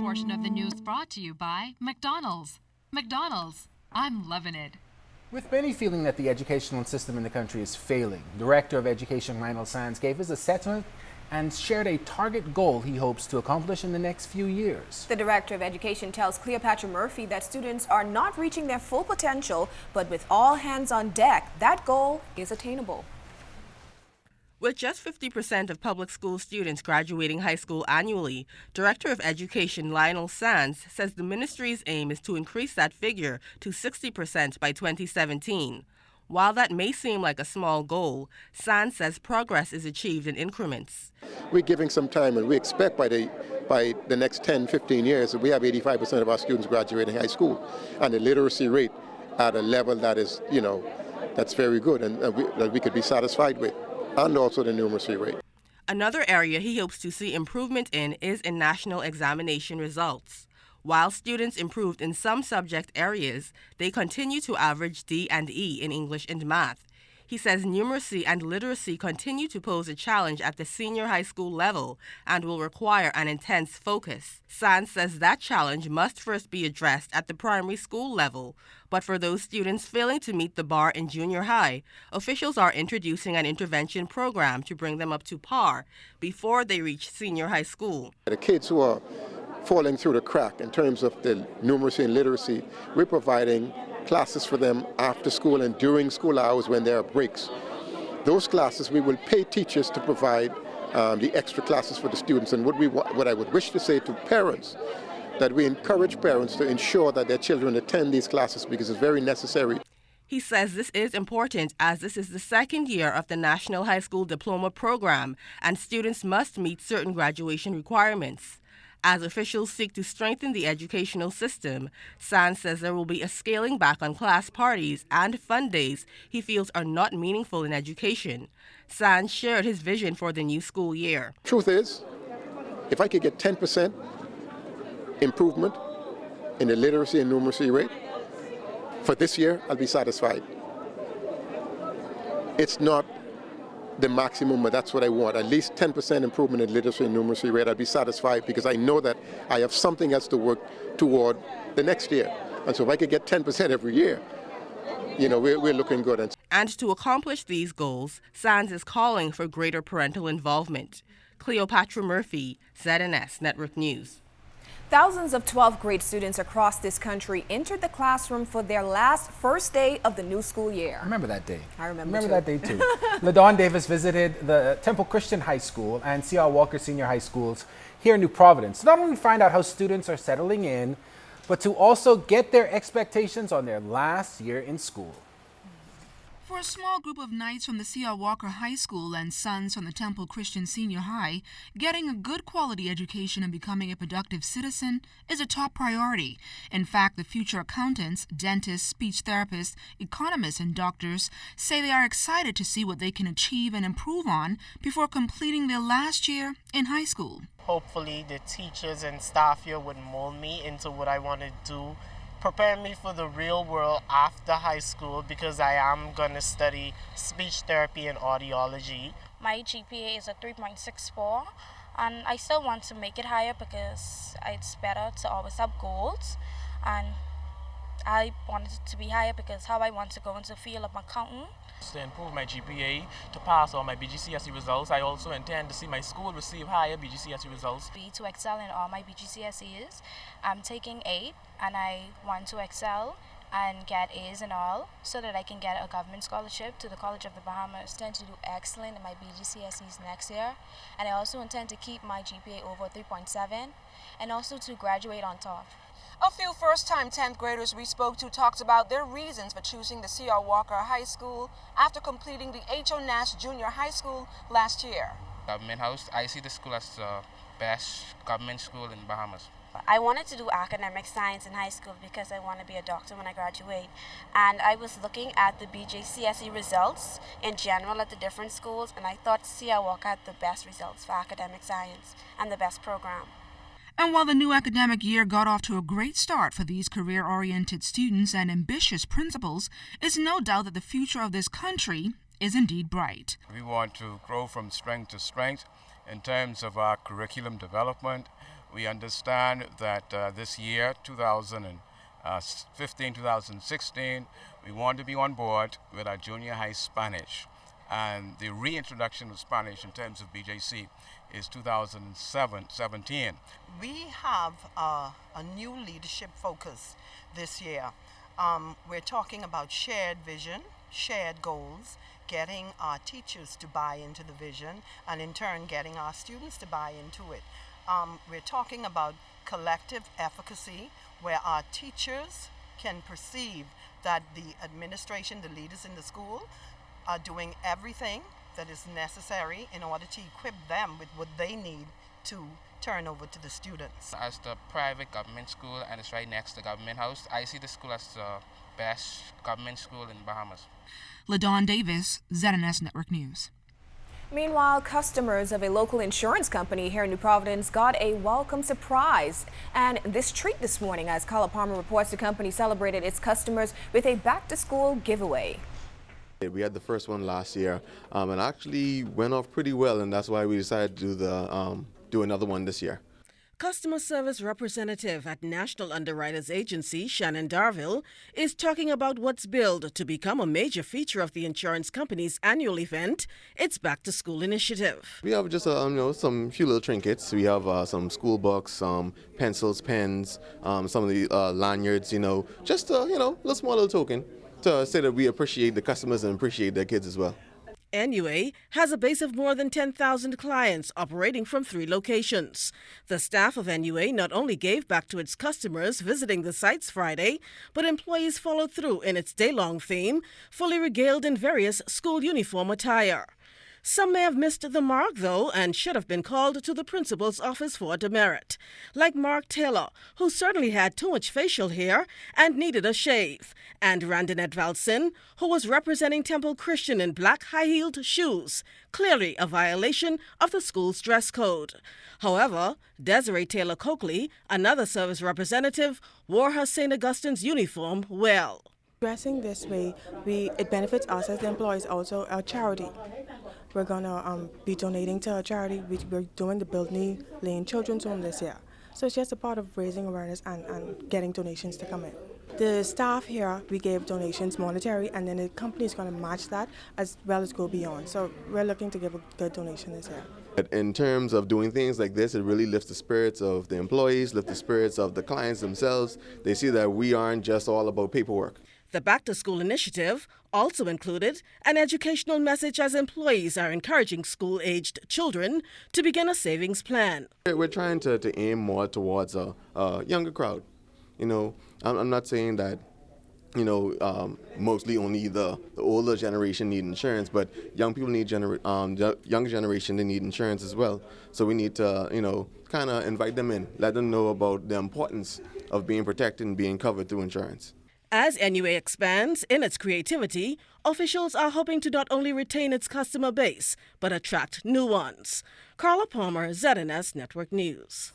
portion of the news brought to you by McDonald's. McDonald's, I'm loving it. With many feeling that the educational system in the country is failing, Director of Education Lionel Sands gave his assessment and shared a target goal he hopes to accomplish in the next few years. The Director of Education tells Cleopatra Murphy that students are not reaching their full potential, but with all hands on deck, that goal is attainable. With just 50% of public school students graduating high school annually, Director of Education Lionel Sands says the ministry's aim is to increase that figure to 60% by 2017. While that may seem like a small goal, Sands says progress is achieved in increments. We're giving some time, and we expect by the next 10, 15 years that we have 85% of our students graduating high school, and the literacy rate at a level that is, that's very good and that we could be satisfied with, and also the numeracy rate. Another area he hopes to see improvement in is in national examination results. While students improved in some subject areas, they continue to average D and E in English and math. He says numeracy and literacy continue to pose a challenge at the senior high school level and will require an intense focus. Sands says that challenge must first be addressed at the primary school level, but for those students failing to meet the bar in junior high, officials are introducing an intervention program to bring them up to par before they reach senior high school. The kids who are falling through the crack in terms of the numeracy and literacy, we're providing classes for them after school and during school hours when there are breaks. Those classes we will pay teachers to provide the extra classes for the students, and what I would wish to say to parents, that we encourage parents to ensure that their children attend these classes because it's very necessary. He says this is important as this is the second year of the National High School Diploma Program and students must meet certain graduation requirements. As officials seek to strengthen the educational system, Sands says there will be a scaling back on class parties and fun days he feels are not meaningful in education. Sands shared his vision for the new school year. Truth is, if I could get 10% improvement in the literacy and numeracy rate for this year, I'll be satisfied. It's not the maximum, but that's what I want. At least 10% improvement in literacy and numeracy rate, I'd be satisfied because I know that I have something else to work toward the next year. And so if I could get 10% every year, we're looking good. And to accomplish these goals, Sands is calling for greater parental involvement. Cleopatra Murphy, ZNS Network News. Thousands of 12th grade students across this country entered the classroom for their first day of the new school year. I remember that day. I remember that day too. LaDawn Davis visited the Temple Christian High School and C.R. Walker Senior High Schools here in New Providence to not only find out how students are settling in, but to also get their expectations on their last year in school. For a small group of knights from the C.R. Walker High School and sons from the Temple Christian Senior High, getting a good quality education and becoming a productive citizen is a top priority. In fact, the future accountants, dentists, speech therapists, economists, and doctors say they are excited to see what they can achieve and improve on before completing their last year in high school. Hopefully, the teachers and staff here would mold me into what I want to do, prepare me for the real world after high school because I am going to study speech therapy and audiology. My GPA is a 3.64 and I still want to make it higher because it's better to always have goals, and I want it to be higher because how I want to go into the field of accounting. To improve my GPA, to pass all my BGCSE results. I also intend to see my school receive higher BGCSE results. To excel in all my BGCSEs, I'm taking 8 and I want to excel and get A's and all so that I can get a government scholarship to the College of the Bahamas. I intend to do excellent in my BGCSEs next year, and I also intend to keep my GPA over 3.7 and also to graduate on top. A few first-time 10th graders we spoke to talked about their reasons for choosing the C.R. Walker High School after completing the H.O. Nash Junior High School last year. Government house, I see the school as the best government school in Bahamas. I wanted to do academic science in high school because I want to be a doctor when I graduate. And I was looking at the BJCSE results in general at the different schools, and I thought C.R. Walker had the best results for academic science and the best program. And while the new academic year got off to a great start for these career-oriented students and ambitious principals, it's no doubt that the future of this country is indeed bright. We want to grow from strength to strength in terms of our curriculum development. We understand that this year, 2015-2016, we want to be on board with our junior high Spanish. And the reintroduction of Spanish in terms of BJC is 2017. We have a new leadership focus this year. We're talking about shared vision, shared goals, getting our teachers to buy into the vision, and in turn getting our students to buy into it. We're talking about collective efficacy, where our teachers can perceive that the administration, the leaders in the school, are doing everything that is necessary in order to equip them with what they need to turn over to the students. As the private government school, and it's right next to government house, I see the school as the best government school in Bahamas. LaDawn Davis, ZNS Network News. Meanwhile, customers of a local insurance company here in New Providence got a welcome surprise and this treat this morning as Carla Palmer reports the company celebrated its customers with a back-to-school giveaway. We had the first one last year and actually went off pretty well, and that's why we decided to do another one this year. Customer Service Representative at National Underwriters Agency, Shannon Darville, is talking about what's billed to become a major feature of the insurance company's annual event, its Back to School initiative. We have just some few little trinkets. We have some school books, pencils, pens, some of the lanyards, just a small little token to say that we appreciate the customers and appreciate their kids as well. NUA has a base of more than 10,000 clients operating from 3 locations. The staff of NUA not only gave back to its customers visiting the sites Friday, but employees followed through in its day-long theme, fully regaled in various school uniform attire. Some may have missed the mark, though, and should have been called to the principal's office for demerit, like Mark Taylor, who certainly had too much facial hair and needed a shave, and Randonette Valsin, who was representing Temple Christian in black high-heeled shoes, clearly a violation of the school's dress code. However, Desiree Taylor Coakley, another service representative, wore her St. Augustine's uniform well. Dressing this way, it benefits us as the employees, also our charity. We're going to be donating to a charity. We're doing the Building Lane Children's Home this year. So it's just a part of raising awareness and getting donations to come in. The staff here, we gave donations monetary, and then the company is going to match that as well as go beyond. So we're looking to give a good donation this year. In terms of doing things like this, it really lifts the spirits of the employees, lifts the spirits of the clients themselves. They see that we aren't just all about paperwork. The Back to School initiative also included an educational message as employees are encouraging school-aged children to begin a savings plan. We're trying to aim more towards a younger crowd. I'm not saying that, mostly only the older generation need insurance, but young people need younger generation, they need insurance as well. So we need to, kind of invite them in, let them know about the importance of being protected and being covered through insurance. As NUA expands in its creativity, officials are hoping to not only retain its customer base, but attract new ones. Carla Palmer, ZNS Network News.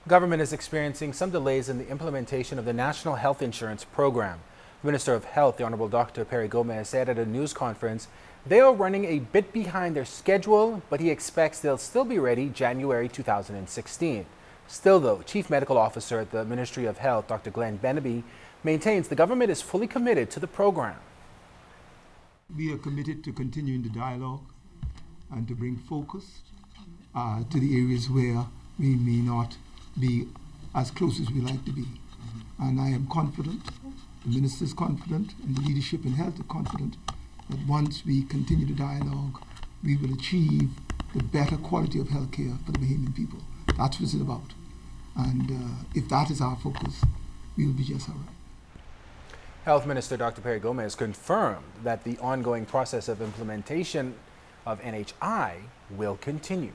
Government is experiencing some delays in the implementation of the National Health Insurance Program. Minister of Health, the Honorable Dr. Perry Gomez, said at a news conference they are running a bit behind their schedule, but he expects they'll still be ready January 2016. Still, though, Chief Medical Officer at the Ministry of Health, Dr. Glenn Benaby, maintains the government is fully committed to the program. We are committed to continuing the dialogue and to bring focus to the areas where we may not be as close as we like to be. And I am confident, the Minister is confident, and the leadership in health are confident that once we continue the dialogue, we will achieve the better quality of health care for the Bahamian people. That's what it's about. And if that is our focus, we will be just all right. Health Minister Dr. Perry Gomez confirmed that the ongoing process of implementation of NHI will continue.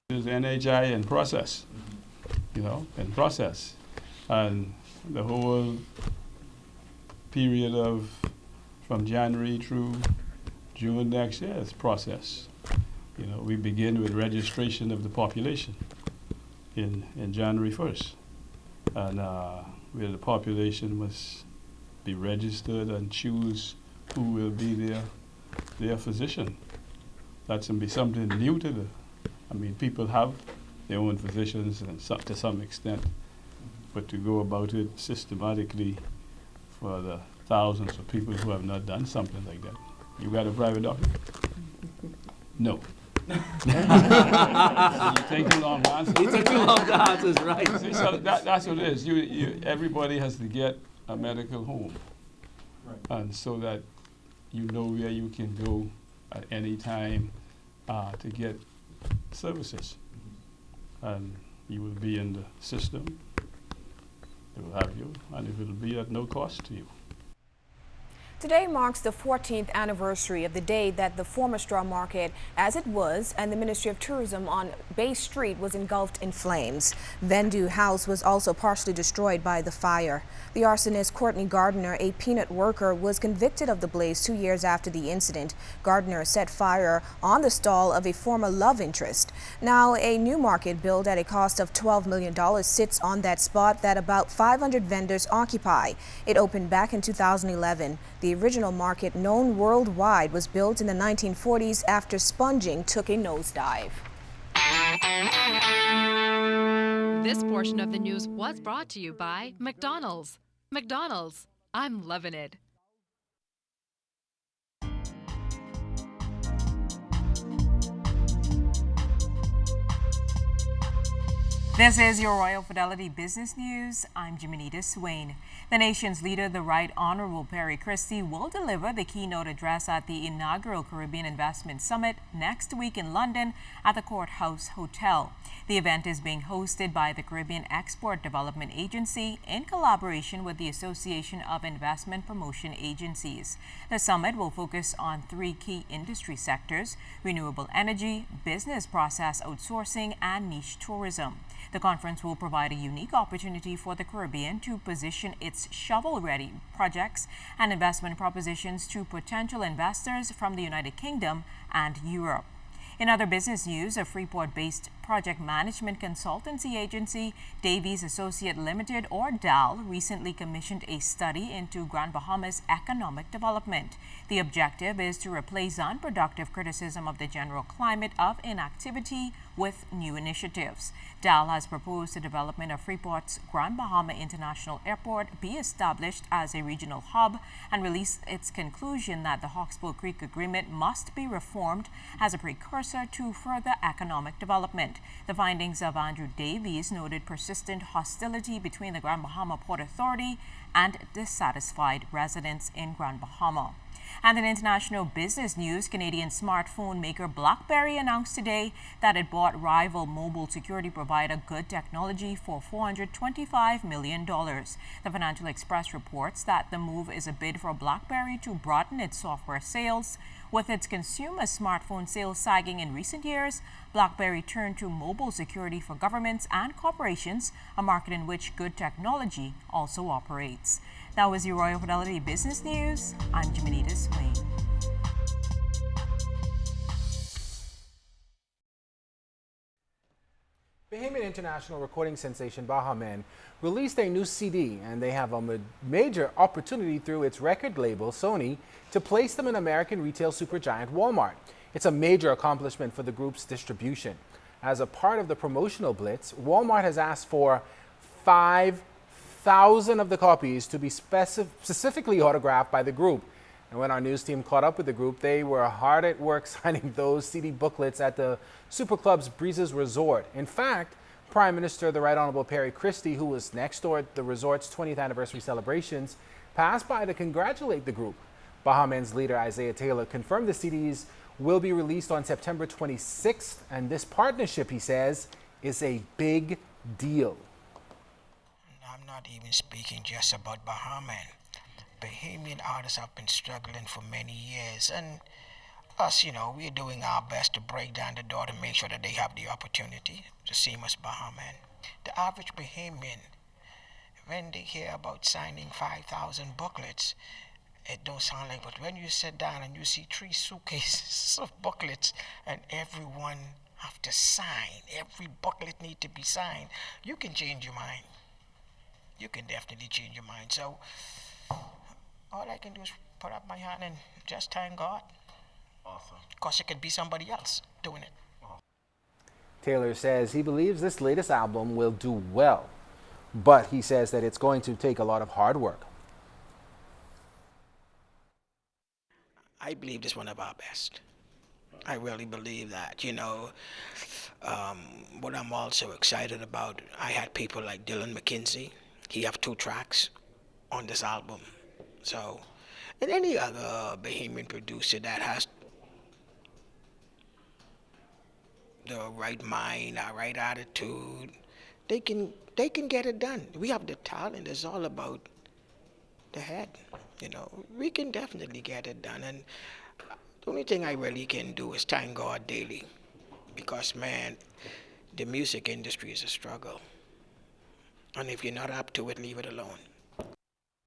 There's NHI in process, in process. And the whole period from January through June next year is process. We begin with registration of the population in January 1st. And where the population must be registered and choose who will be their physician. That's going to be something new to people have their own physicians and to some extent, but to go about it systematically for the thousands of people who have not done something like that. You got a private doctor? No. You take too long to answer. You took too long to answer, right. See, so that's what it is. Everybody has to get a medical home. Right. And so that you know where you can go at any time to get services. And you will be in the system. They will have you, and it will be at no cost to you. Today marks the 14th anniversary of the day that the former straw market, as it was, and the Ministry of Tourism on Bay Street was engulfed in flames. Vendu House was also partially destroyed by the fire. The arsonist Courtney Gardner, a peanut worker, was convicted of the blaze 2 years after the incident. Gardner set fire on the stall of a former love interest. Now, a new market built at a cost of $12 million sits on that spot that about 500 vendors occupy. It opened back in 2011. The original market, known worldwide, was built in the 1940s after sponging took a nosedive. This portion of the news was brought to you by McDonald's. McDonald's, I'm loving it. This is your Royal Fidelity Business News. I'm Jimenita Swain. The nation's leader, the Right Honorable Perry Christie, will deliver the keynote address at the inaugural Caribbean Investment Summit next week in London at the Courthouse Hotel. The event is being hosted by the Caribbean Export Development Agency in collaboration with the Association of Investment Promotion Agencies. The summit will focus on 3 key industry sectors: renewable energy, business process outsourcing, and niche tourism. The conference will provide a unique opportunity for the Caribbean to position its shovel-ready projects and investment propositions to potential investors from the United Kingdom and Europe. In other business news, a Freeport-based project management consultancy agency, Davies Associate Limited, or DAL, recently commissioned a study into Grand Bahama's economic development. The objective is to replace unproductive criticism of the general climate of inactivity with new initiatives. DAL has proposed the development of Freeport's Grand Bahama International Airport be established as a regional hub and released its conclusion that the Hawksbill Creek Agreement must be reformed as a precursor to further economic development. The findings of Andrew Davies noted persistent hostility between the Grand Bahama Port Authority and dissatisfied residents in Grand Bahama. And in international business news, Canadian smartphone maker BlackBerry announced today that it bought rival mobile security provider Good Technology for $425 million. The Financial Express reports that the move is a bid for BlackBerry to broaden its software sales. With its consumer smartphone sales sagging in recent years, BlackBerry turned to mobile security for governments and corporations, a market in which Good Technology also operates. That was your Royal Fidelity Business News. I'm Jimenita Swain. Bahamian international recording sensation Baha Men released a new CD, and they have a major opportunity through its record label, Sony, to place them in American retail supergiant Walmart. It's a major accomplishment for the group's distribution. As a part of the promotional blitz, Walmart has asked for 5,000 of the copies to be specifically autographed by the group. And when our news team caught up with the group, they were hard at work signing those CD booklets at the Super Club's Breezes Resort. In fact, Prime Minister, the Right Honorable Perry Christie, who was next door at the resort's 20th anniversary celebrations, passed by to congratulate the group. Bahamen's leader Isaiah Taylor confirmed the CDs will be released on September 26th, and this partnership, he says, is a big deal. I'm not even speaking just about Bahaman. Bahamian artists have been struggling for many years, and us, we're doing our best to break down the door to make sure that they have the opportunity, the same as Bahaman. The average Bahamian, when they hear about signing 5,000 booklets, it don't sound like, but when you sit down and you see 3 suitcases of booklets and everyone have to sign, every booklet need to be signed, you can change your mind. You can definitely change your mind. So all I can do is put up my hand and just thank God. Awesome. Because it could be somebody else doing it. Taylor says he believes this latest album will do well, but he says that it's going to take a lot of hard work. I believe this is one of our best. I really believe that. What I'm also excited about, I had people like Dylan McKinsey. He have 2 tracks on this album. So, and any other Bahamian producer that has the right mind, the right attitude, they can get it done. We have the talent. It's all about the head. We can definitely get it done. And the only thing I really can do is thank God daily, because man, the music industry is a struggle. And if you're not up to it, leave it alone.